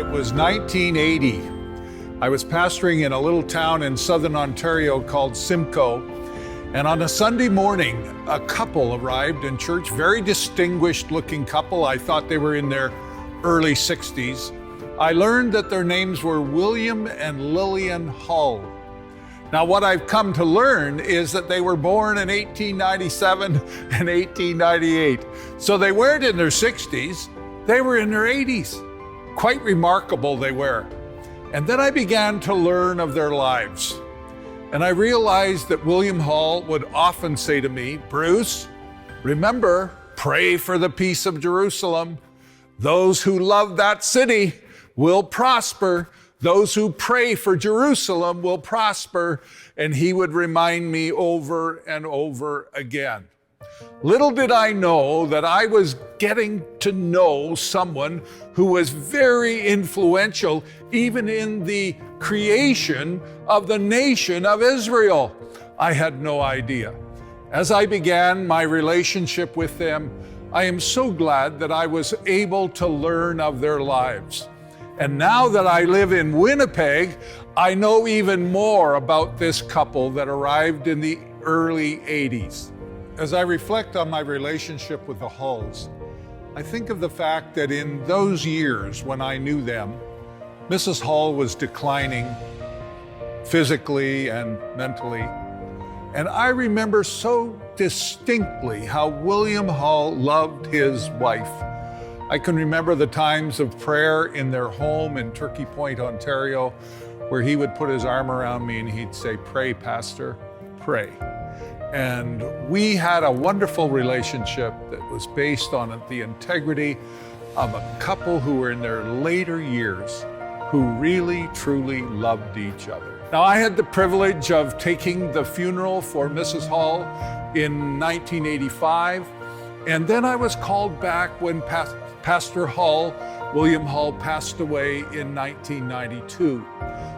It was 1980. I was pastoring in a little town in southern Ontario called Simcoe, and on a Sunday morning, a couple arrived in church, very distinguished looking couple. I thought they were in their early 60s. I learned that their names were William and Lillian Hull. Now, what I've come to learn is that they were born in 1897 and 1898. So they weren't in their 60s, they were in their 80s. Quite remarkable they were. And then I began to learn of their lives. And I realized that William Hull would often say to me, "Bruce, remember, pray for the peace of Jerusalem. Those who love that city will prosper. Those who pray for Jerusalem will prosper." And he would remind me over and over again. Little did I know that I was getting to know someone who was very influential even in the creation of the nation of Israel. I had no idea. As I began my relationship with them, I am so glad that I was able to learn of their lives. And now that I live in Winnipeg, I know even more about this couple that arrived in the early 80s. As I reflect on my relationship with the Hulls, I think of the fact that in those years when I knew them, Mrs. Hull was declining physically and mentally. And I remember so distinctly how William Hull loved his wife. I can remember the times of prayer in their home in Turkey Point, Ontario, where he would put his arm around me and he'd say, "Pray, Pastor, pray." And we had a wonderful relationship that was based on the integrity of a couple who were in their later years, who really, truly loved each other. Now, I had the privilege of taking the funeral for Mrs. Hull in 1985, and then I was called back when Pastor Hull, William Hull, passed away in 1992.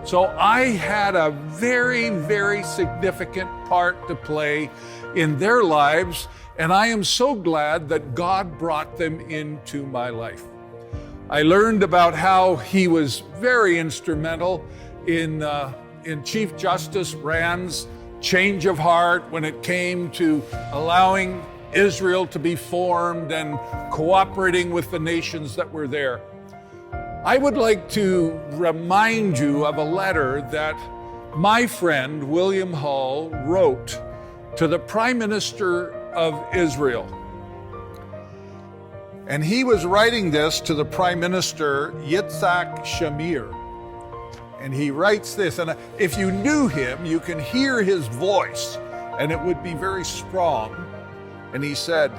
So I had a very, very significant part to play in their lives, and I am so glad that God brought them into my life. I learned about how he was very instrumental in Chief Justice Rand's change of heart when it came to allowing Israel to be formed and cooperating with the nations that were there. I would like to remind you of a letter that my friend William Hull wrote to the Prime Minister of Israel. And he was writing this to the Prime Minister, Yitzhak Shamir. And he writes this, and if you knew him, you can hear his voice, and it would be very strong. And he said,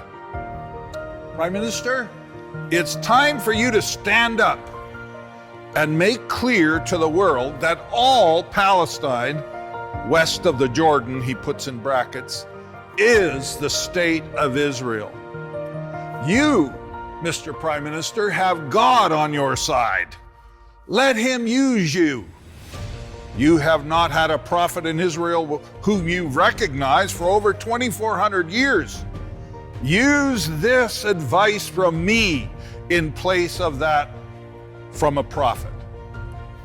"Prime Minister, it's time for you to stand up and make clear to the world that all Palestine, west of the Jordan," he puts in brackets, "is the state of Israel. You, Mr. Prime Minister, have God on your side. Let him use you. You have not had a prophet in Israel whom you recognize for over 2,400 years. Use this advice from me in place of that from a prophet.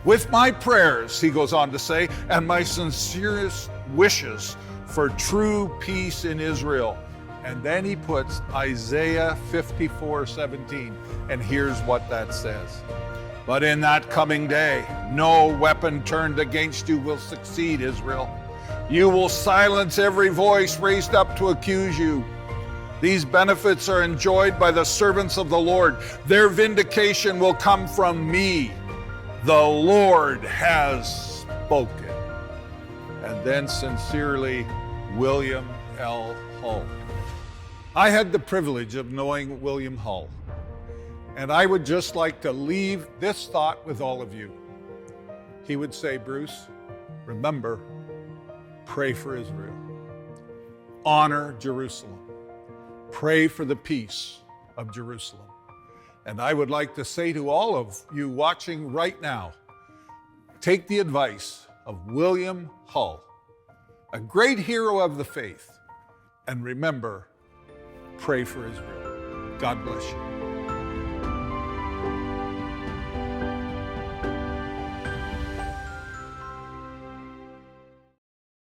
With my prayers," he goes on to say, "and my sincerest wishes for true peace in Israel." And then he puts Isaiah 54:17, and here's what that says. "But in that coming day, no weapon turned against you will succeed, Israel. You will silence every voice raised up to accuse you. These benefits are enjoyed by the servants of the Lord. Their vindication will come from me. The Lord has spoken." And then sincerely, William L. Hull. I had the privilege of knowing William Hull, and I would just like to leave this thought with all of you. He would say, "Bruce, remember, pray for Israel. Honor Jerusalem. Pray for the peace of Jerusalem." And I would like to say to all of you watching right now, take the advice of William Hull, a great hero of the faith, and remember, pray for Israel. God bless you.